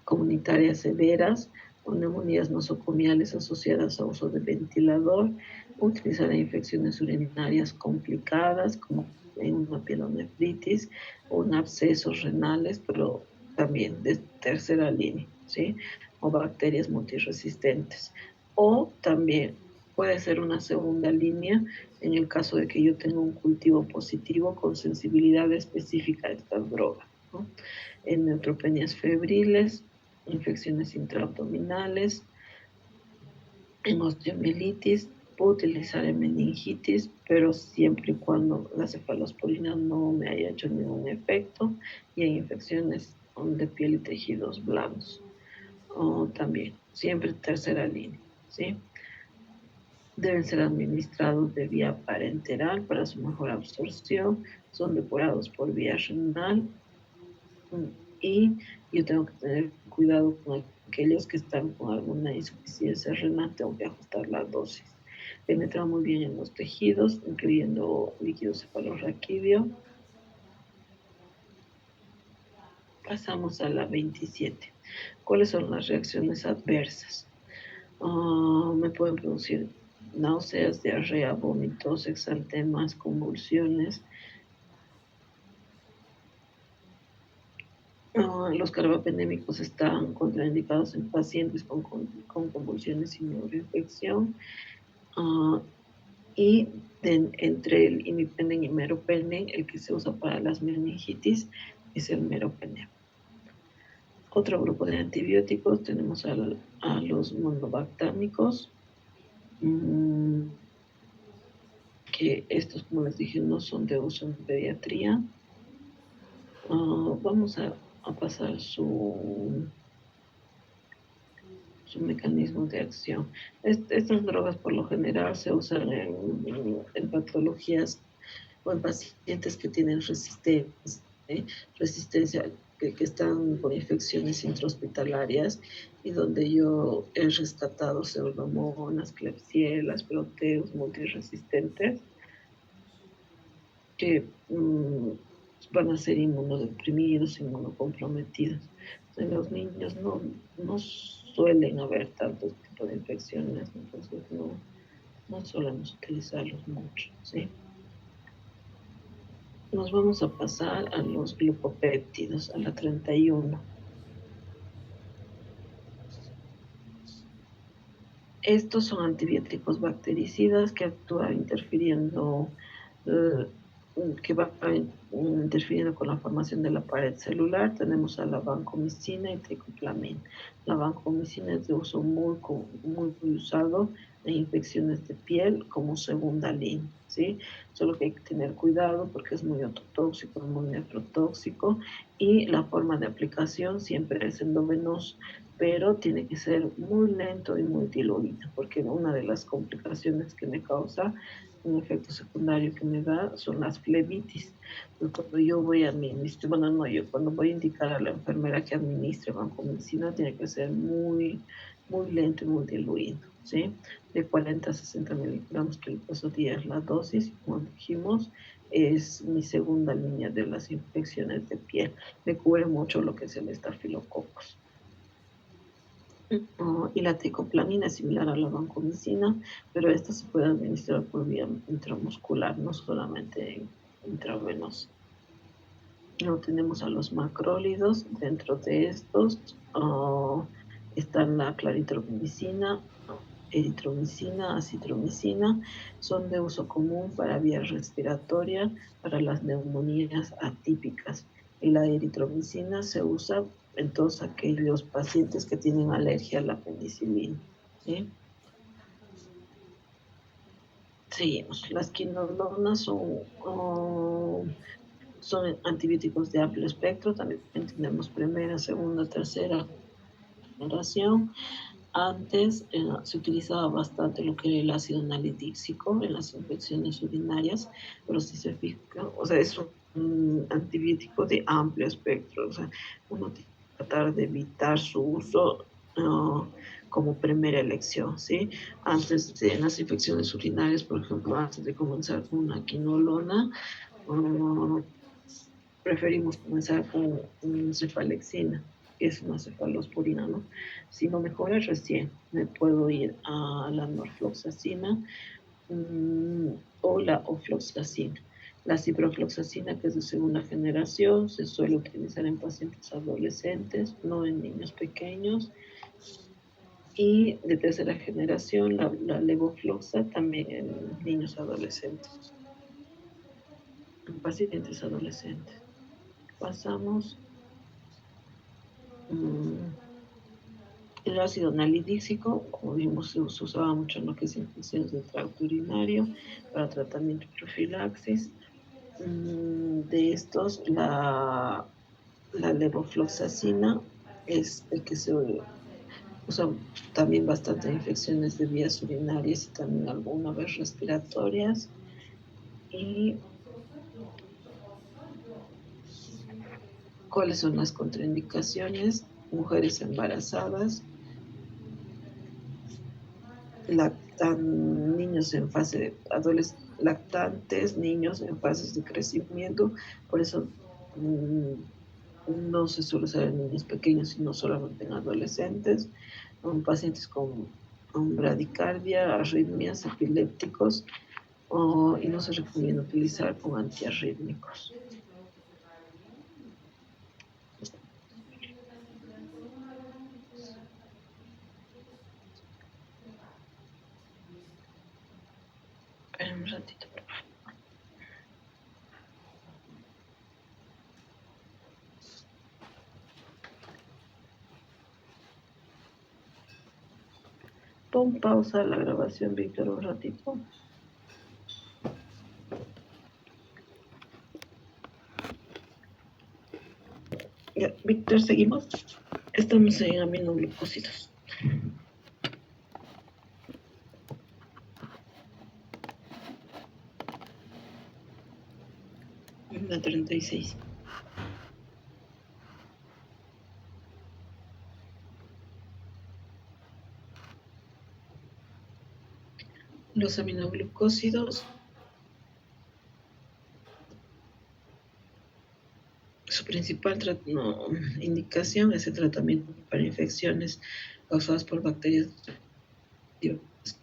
comunitarias severas o neumonías nosocomiales asociadas a uso de ventilador, utilizar infecciones urinarias complicadas como en una pielonefritis o en abscesos renales, pero también de tercera línea, ¿sí? O bacterias multiresistentes. O también puede ser una segunda línea en el caso de que yo tenga un cultivo positivo con sensibilidad específica a estas drogas, ¿no? En neutropenias febriles, infecciones intraabdominales, en osteomielitis, puedo utilizar en meningitis, pero siempre y cuando la cefalosporina no me haya hecho ningún efecto, y en infecciones de piel y tejidos blandos. O también, siempre tercera línea, ¿sí? Deben ser administrados de vía parenteral para su mejor absorción. Son depurados por vía renal. Y yo tengo que tener cuidado con aquellos que están con alguna insuficiencia renal. Tengo que ajustar la dosis. Penetra muy bien en los tejidos, incluyendo líquido cefalorraquídeo. Pasamos a la 27. ¿Cuáles son las reacciones adversas? Me pueden producir náuseas, diarrea, vómitos, exantemas, convulsiones. Los carbapendémicos están contraindicados en pacientes con convulsiones y neuroinfección. Y entre el imipenem y meropenem, el que se usa para las meningitis es el meropenem. Otro grupo de antibióticos tenemos a los monobactámicos, que estos, como les dije, no son de uso en pediatría. Vamos a pasar su mecanismo de acción. Estas drogas por lo general se usan en patologías o en pacientes que tienen resistencia, que están con infecciones intrahospitalarias, y donde yo he rescatado pseudomonas, klebsielas, proteus multiresistentes que van a ser inmunodeprimidos, inmunocomprometidos. En los niños no suelen haber tantos tipos de infecciones, entonces no solemos utilizarlos mucho, ¿sí? Nos vamos a pasar a los glucopéptidos, a la 31. Estos son antibióticos bactericidas que actúan interfiriendo con la formación de la pared celular. Tenemos a la vancomicina y tricoplamina. La vancomicina es de uso muy usado en infecciones de piel como segunda línea, ¿sí? Solo que hay que tener cuidado porque es muy ototóxico, muy nefrotóxico, y la forma de aplicación siempre es endovenoso, pero tiene que ser muy lento y muy diluido, porque una de las complicaciones que me causa, un efecto secundario que me da, son las flebitis. Entonces, cuando yo voy a administrar, cuando voy a indicar a la enfermera que administre vancomicina, tiene que ser muy lento y muy diluido, ¿sí? De 40 a 60 miligramos que el peso día es la dosis. Como dijimos, es mi segunda línea de las infecciones de piel. Me cubre mucho lo que es el estafilococos. Y la tricoplamina es similar a la vancomicina, pero esta se puede administrar por vía intramuscular, no solamente intravenosa. No tenemos a los macrólidos. Dentro de estos están la claritromicina, eritromicina, acitromicina. Son de uso común para vía respiratoria, para las neumonías atípicas. Y la eritromicina se usa en todos aquellos pacientes que tienen alergia a la penicilina, ¿sí? Seguimos. Las quinolonas son antibióticos de amplio espectro. También tenemos primera, segunda, tercera generación. Antes se utilizaba bastante lo que era el ácido nalidíxico en las infecciones urinarias, pero si se fija, o sea, es un antibiótico de amplio espectro. O sea, uno tiene que tratar de evitar su uso como primera elección, ¿sí? En las infecciones urinarias, por ejemplo, antes de comenzar con una quinolona, preferimos comenzar con cefalexina, que es una cefalosporina, ¿no? Si no mejora recién, me puedo ir a la norfloxacina o la ofloxacina. La ciprofloxacina, que es de segunda generación, se suele utilizar en pacientes adolescentes, no en niños pequeños. Y de tercera generación, la levofloxa, también en niños adolescentes, en pacientes adolescentes. Pasamos. El ácido nalidíxico, como vimos, se usaba mucho en lo que es infecciones del tracto urinario para tratamiento y profilaxis. De estos, la levofloxacina es el que usan también bastante infecciones de vías urinarias y también alguna vez respiratorias. Y ¿cuáles son las contraindicaciones? Mujeres embarazadas, niños en fase de lactantes, niños en fases de crecimiento. Por eso no se suele usar en niños pequeños, sino solamente en adolescentes, pacientes con bradicardia, arritmias, epilépticos, y no se recomienda utilizar con antiarrítmicos. Esperen un ratito, por favor. Pon pausa a la grabación, Víctor, un ratito. Ya, Víctor, seguimos. Estamos en aminoglucósidos. La 36. Los aminoglucósidos, su principal indicación es el tratamiento para infecciones causadas por bacterias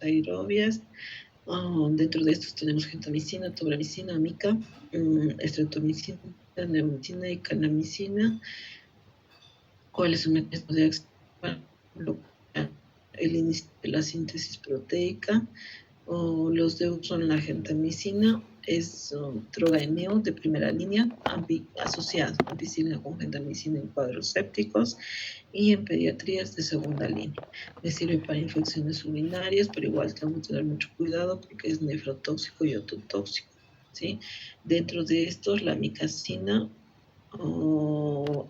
aerobias. Dentro de estos tenemos gentamicina, tobramicina, amica, estreptomicina, neomicina y kanamicina. ¿Cuál es su mecanismo de acción? El inicio de la síntesis proteica. Los de uso en la gentamicina es droga de primera línea, asociada a ampicilina con gentamicina en cuadros sépticos, y en pediatrías de segunda línea. Me sirve para infecciones urinarias, pero igual tengo que tener mucho cuidado porque es nefrotóxico y ototóxico, ¿sí? Dentro de estos, la amicacina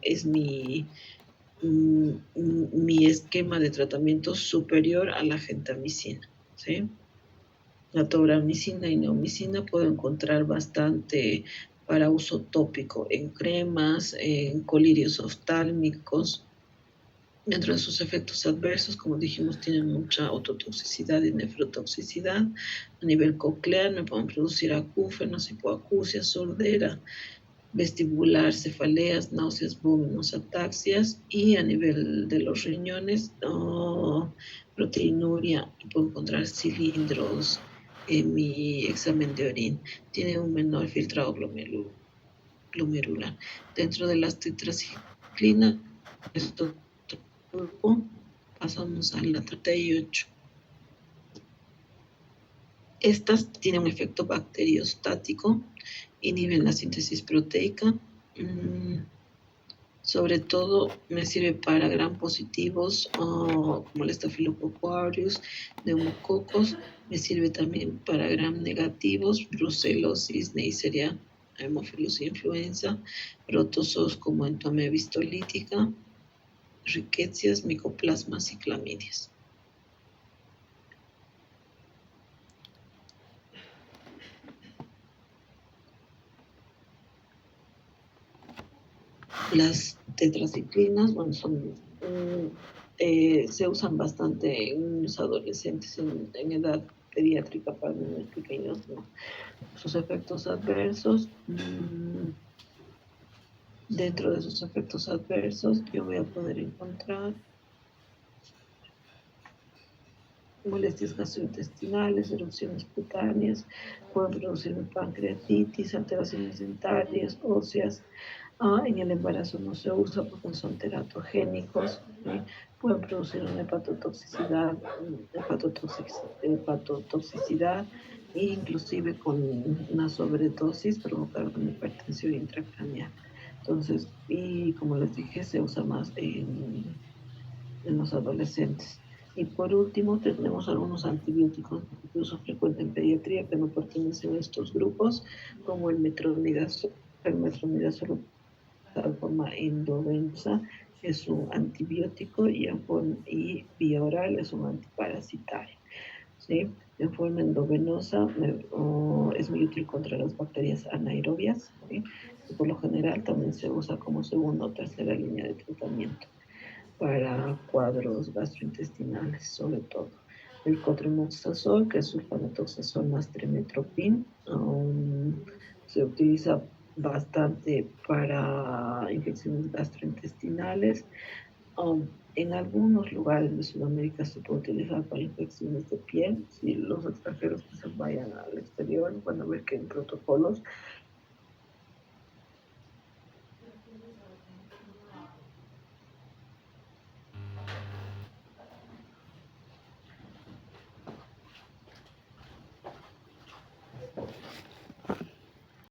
es mi esquema de tratamiento superior a la gentamicina, ¿sí? La tobramicina y neomicina puedo encontrar bastante para uso tópico en cremas, en colirios oftálmicos. Dentro de sus efectos adversos, como dijimos, tienen mucha ototoxicidad y nefrotoxicidad. A nivel coclear me pueden producir acúfenos, hipoacusia, sordera, vestibular, cefaleas, náuseas, vómitos, ataxias, y a nivel de los riñones, proteinuria, y puedo encontrar cilindros en mi examen de orina. Tiene un menor filtrado glomerular. Dentro de las tetraciclinas, esto grupo, pasamos a la 38. Estas tienen un efecto bacteriostático, inhiben la síntesis proteica. Sobre todo me sirve para gram positivos como el Staphylococcus aureus, neumococos. Me sirve también para gram negativos, brucelosis, Neisseria, Haemophilus influenza, protozoos como Entomia histolítica, rickettsias, micoplasmas y clamidias. Las tetraciclinas, bueno, se usan bastante en los adolescentes en edad pediátrica para niños pequeños, ¿no? Sus efectos adversos, dentro de sus efectos adversos, yo voy a poder encontrar molestias gastrointestinales, erupciones cutáneas, pueden producir pancreatitis, alteraciones dentarias, óseas. En el embarazo no se usa porque son teratogénicos, ¿sí? Pueden producir una hepatotoxicidad, e inclusive con una sobredosis provocar una hipertensión intracraneal. Entonces, y como les dije, se usa más en los adolescentes. Y por último, tenemos algunos antibióticos de uso frecuente en pediatría que no pertenecen a estos grupos, como el metronidazol de forma endovenosa, es un antibiótico y vía oral es un antiparasitario. ¿Sí? En forma endovenosa es muy útil contra las bacterias anaerobias, ¿sí? Y por lo general también se usa como segunda o tercera línea de tratamiento para cuadros gastrointestinales, sobre todo. El cotrimoxazol, que es sulfamethoxazol más trimetoprim, se utiliza bastante para infecciones gastrointestinales. En algunos lugares de Sudamérica se puede utilizar para infecciones de piel. Si los extranjeros que se vayan al exterior van a ver que en protocolos